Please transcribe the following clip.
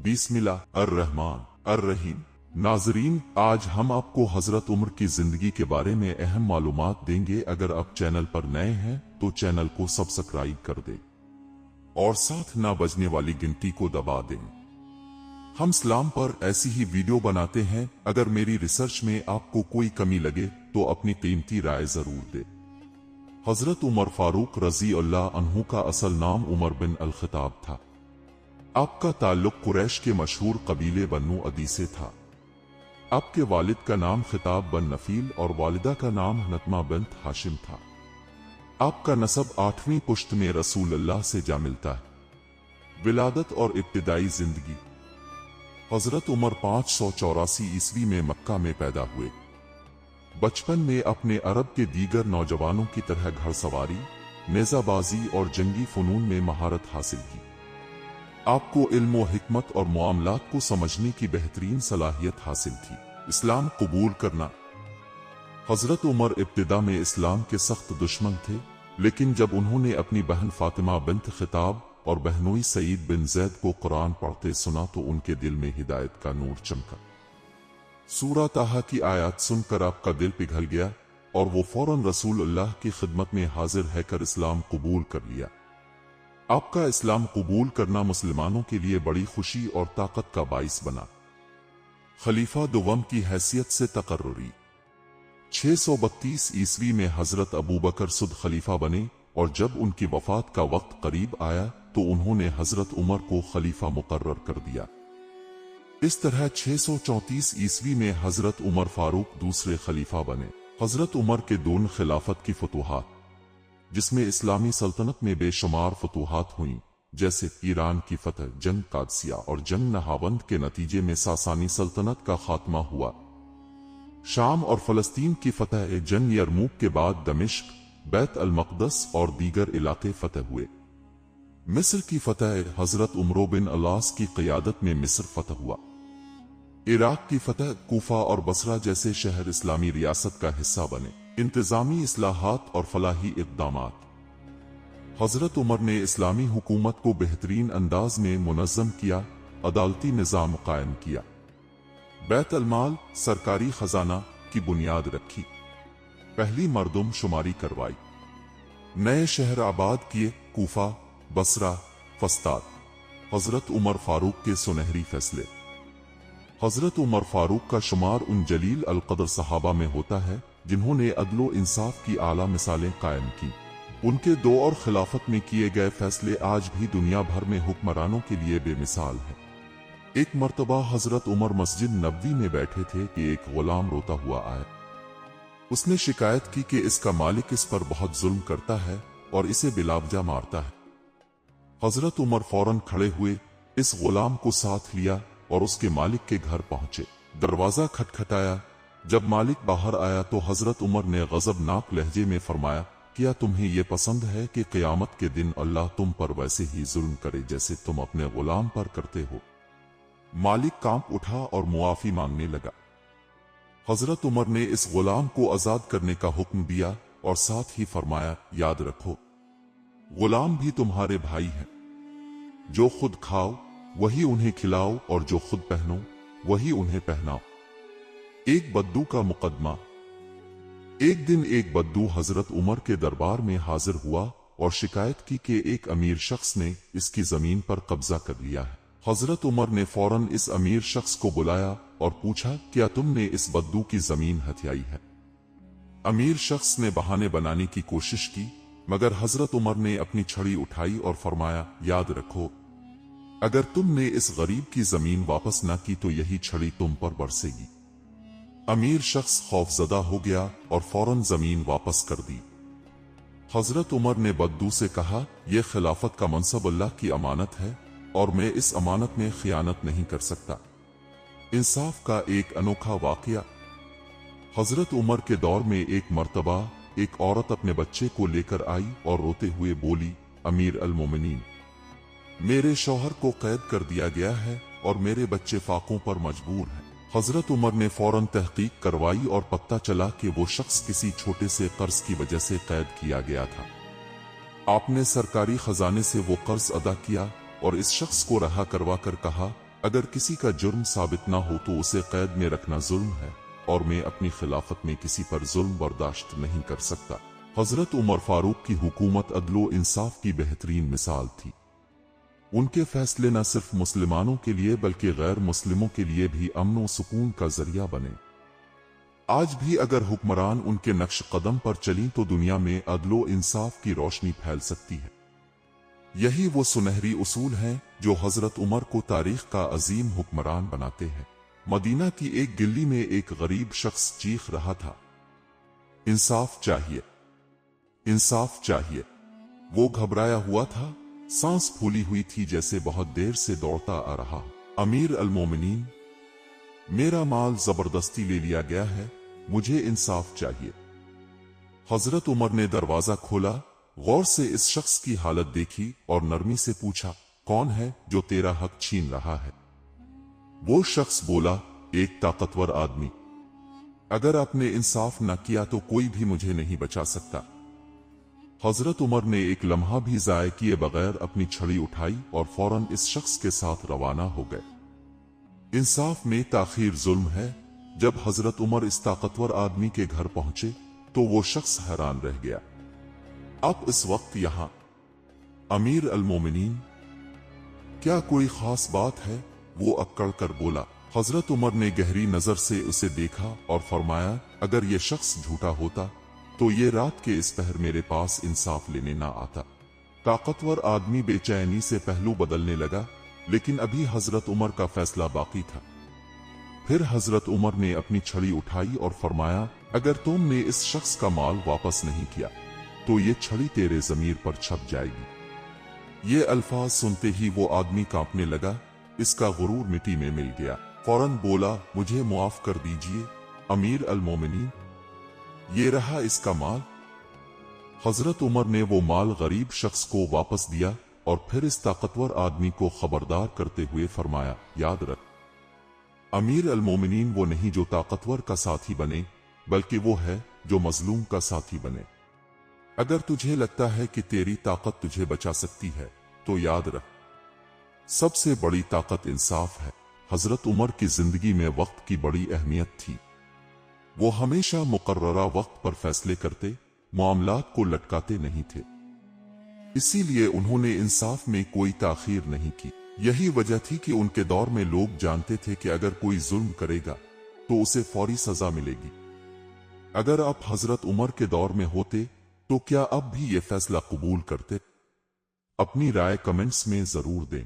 बिस्मिल्लाह अर्रहमान अर्रहीम। नाजरीन, आज हम आपको हजरत उमर की जिंदगी के बारे में अहम मालूमात देंगे। अगर आप चैनल पर नए हैं तो चैनल को सब्सक्राइब कर दें और साथ ना बजने वाली घंटी को दबा दें। हम इस्लाम पर ऐसी ही वीडियो बनाते हैं। अगर मेरी रिसर्च में आपको कोई कमी लगे तो अपनी कीमती राय जरूर दे। हजरत उमर फारूक रजी अल्लाह अन्हु का असल नाम उमर बिन अल-खत्ताब था। आपका ताल्लुक कुरैश के मशहूर कबीले बन्नू अदी से था। आपके वालिद का नाम खिताब बन नफील और वालिदा का नाम नतमा बिन्त हाशिम था। आपका नसब 8वीं पुश्त में रसूल अल्लाह से जा मिलता है। विलादत और इब्तिदाई जिंदगी। हजरत उमर 584 ईस्वी में मक्का में पैदा हुए। बचपन में अपने अरब के दीगर नौजवानों की तरह घड़सवारी, नेजाबाजी और जंगी फनून में महारत हासिल की। आपको इल्म व हिकमत और मामलात को समझने की बेहतरीन सलाहियत हासिल थी। इस्लाम कबूल करना। हजरत उमर इब्तिदा में इस्लाम के सख्त दुश्मन थे, लेकिन जब उन्होंने अपनी बहन फातिमा बिन्त खिताब और बहनोई सईद बिन जैद को कुरान पढ़ते सुना तो उनके दिल में हिदायत का नूर चमका। सूरह ताहा की आयत सुनकर आपका दिल पिघल गया और वो फौरन रसूल अल्लाह की खिदमत में हाजिर रहकर इस्लाम कबूल कर लिया। आपका इस्लाम कबूल करना मुसलमानों के लिए बड़ी खुशी और ताकत का बाइस बना। खलीफा दुवम की हैसियत से तकर्रुरी। 632 ईस्वी में हजरत अबू बकर सुद खलीफा बने और जब उनकी वफात का वक्त करीब आया तो उन्होंने हजरत उमर को खलीफा मुकर्रर कर दिया। इस तरह 634 ईस्वी में हजरत उमर फारूक दूसरे खलीफा बने। हजरत उमर के दोनों खिलाफत की फतूहात, जिसमें इस्लामी सल्तनत में बेशुमार फतूहात हुई, जैसे ईरान की फतह, जंग कादसिया और जंग नहावंद के नतीजे में सासानी सल्तनत का खात्मा हुआ। शाम और फलस्तीन की फतह, जंग यरमूक के बाद दमिश्क, बैत अल मक़दस और दीगर इलाके फतह हुए। मिस्र की फतह, हजरत उमर बिन अलास की क़ियादत में मिस्र फतह हुआ। इराक की फतह, कूफा और बसरा जैसे शहर इस्लामी रियासत का हिस्सा बने। इंतजामी इस्लाहात और फलाही इक़दामात। हजरत उमर ने इस्लामी हुकूमत को बेहतरीन अंदाज में मुनज़्ज़म किया, अदालती निज़ाम कायम किया, बैत अल माल सरकारी खजाना की बुनियाद रखी, पहली मर्दम शुमारी करवाई, नए शहर आबाद किए, कूफा, बसरा, फस्ताद। हजरत उमर फारूक के सुनहरी फैसले। हजरत उमर फारूक का शुमार उन जलील अल क़द्र सहाबा में होता है जिन्होंने अदलो इंसाफ की आला मिसालें कायम की। उनके दौर खिलाफत में किए गए फैसले आज भी दुनिया भर में हुक्मरानों के लिए बेमिसाल है। एक मर्तबा हजरत उमर मस्जिद नबवी में बैठे थे कि एक गुलाम रोता हुआ आया। उसने शिकायत की कि इसका मालिक इस पर बहुत जुल्म करता है और इसे बिलावजा मारता है। हजरत उमर फौरन खड़े हुए, इस गुलाम को साथ लिया और उसके मालिक के घर पहुंचे। दरवाजा खटखटाया। जब मालिक बाहर आया तो हजरत उमर ने गजबनाक लहजे में फरमाया, क्या तुम्हें यह पसंद है कि क़यामत के दिन अल्लाह तुम पर वैसे ही जुल्म करे जैसे तुम अपने गुलाम पर करते हो? मालिक कांप उठा और मुआफी मांगने लगा। हजरत उमर ने इस गुलाम को आजाद करने का हुक्म दिया और साथ ही फरमाया, याद रखो, गुलाम भी तुम्हारे भाई हैं। जो खुद खाओ वही उन्हें खिलाओ और जो खुद पहनो वही उन्हें पहनाओ। एक बद्दू का मुकदमा। एक दिन एक बद्दू हजरत उमर के दरबार में हाजिर हुआ और शिकायत की कि एक अमीर शख्स ने इसकी जमीन पर कब्जा कर लिया है। हजरत उमर ने फौरन इस अमीर शख्स को बुलाया और पूछा, क्या तुमने इस बद्दू की जमीन हथियाई है? अमीर शख्स ने बहाने बनाने की कोशिश की, मगर हजरत उमर ने अपनी छड़ी उठाई और फरमाया, याद रखो, अगर तुमने इस गरीब की जमीन वापस न की तो यही छड़ी तुम पर बरसेगी। अमीर शख्स खौफजदा हो गया और फौरन जमीन वापस कर दी। हजरत उमर ने बद्दू से कहा, यह खिलाफत का मनसब अल्लाह की अमानत है और मैं इस अमानत में खियानत नहीं कर सकता। इंसाफ का एक अनोखा वाकया। हजरत उमर के दौर में एक मर्तबा एक औरत अपने बच्चे को लेकर आई और रोते हुए बोली, अमीर अल मोमिनीन, मेरे शौहर को कैद कर दिया गया है और मेरे बच्चे फाकों पर मजबूर हैं। हजरत उमर ने फौरन तहकीक करवाई और पता चला कि वो शख्स किसी छोटे से कर्ज की वजह से कैद किया गया था। आपने सरकारी खजाने से वो कर्ज अदा किया और इस शख्स को रहा करवा कर कहा, अगर किसी का जुर्म साबित ना हो तो उसे कैद में रखना जुल्म है और मैं अपनी खिलाफत में किसी पर जुल्म बर्दाश्त नहीं कर सकता। हजरत उमर फारूक की हुकूमत अदलो इंसाफ की बेहतरीन मिसाल थी। उनके फैसले न सिर्फ मुसलमानों के लिए बल्कि गैर मुस्लिमों के लिए भी अमन व सुकून का जरिया बने। आज भी अगर हुक्मरान उनके नक्श कदम पर चलीं तो दुनिया में अदलो इंसाफ की रोशनी फैल सकती है। यही वो सुनहरी उसूल हैं जो हजरत उमर को तारीख का अजीम हुक्मरान बनाते हैं। मदीना की एक गली में एक गरीब शख्स चीख रहा था, इंसाफ चाहिए, इंसाफ चाहिए। वो घबराया हुआ था, सांस फूली हुई थी जैसे बहुत देर से दौड़ता आ रहा। अमीर अल मोमिनीन, मेरा माल जबरदस्ती ले लिया गया है, मुझे इंसाफ चाहिए। हजरत उमर ने दरवाजा खोला, गौर से इस शख्स की हालत देखी और नरमी से पूछा, कौन है जो तेरा हक छीन रहा है? वो शख्स बोला, एक ताकतवर आदमी। अगर आपने इंसाफ न किया तो कोई भी मुझे नहीं बचा सकता। हजरत उमर ने एक लम्हा भी जाये किए बगैर अपनी छड़ी उठाई और फौरन इस शख्स के साथ रवाना हो गए। इंसाफ में ताखीर जुल्म है। जब हजरत उमर इस ताकतवर आदमी के घर पहुंचे तो वो शख्स हैरान रह गया। अब इस वक्त यहां अमीर अल मोमिनीन, क्या कोई खास बात है? वो अक्कड़ कर बोला। हजरत उमर ने गहरी नजर से उसे देखा और फरमाया, अगर ये शख्स झूठा होता तो ये रात के इस पहर मेरे पास इंसाफ लेने ना आता। ताकतवर आदमी बेचैनी से पहलू बदलने लगा, लेकिन अभी हजरत उमर का फैसला बाकी था। फिर हजरत उमर ने अपनी छड़ी उठाई और फरमाया, अगर तुमने इस शख्स का माल वापस नहीं किया तो ये छड़ी तेरे जमीर पर छप जाएगी। ये अल्फाज सुनते ही वो आदमी कांपने लगा, इसका गुरूर मिट्टी में मिल गया। फौरन बोला, मुझे मुआफ कर दीजिए अमीर अल मोमिनीन, ये रहा इसका माल। हजरत उमर ने वो माल गरीब शख्स को वापस दिया और फिर इस ताकतवर आदमी को खबरदार करते हुए फरमाया, याद रख, अमीर अल मोमिनीन वो नहीं जो ताकतवर का साथी बने, बल्कि वो है जो मजलूम का साथी बने। अगर तुझे लगता है कि तेरी ताकत तुझे बचा सकती है तो याद रख, सबसे बड़ी ताकत इंसाफ है। हजरत उमर की जिंदगी में वक्त की बड़ी अहमियत थी। वो हमेशा मुकर्ररा वक्त पर फैसले करते, मामलात को लटकाते नहीं थे। इसीलिए उन्होंने इंसाफ में कोई ताखीर नहीं की। यही वजह थी कि उनके दौर में लोग जानते थे कि अगर कोई जुल्म करेगा तो उसे फौरी सजा मिलेगी। अगर आप हजरत उमर के दौर में होते तो क्या अब भी ये फैसला कबूल करते? अपनी राय कमेंट्स में जरूर दें।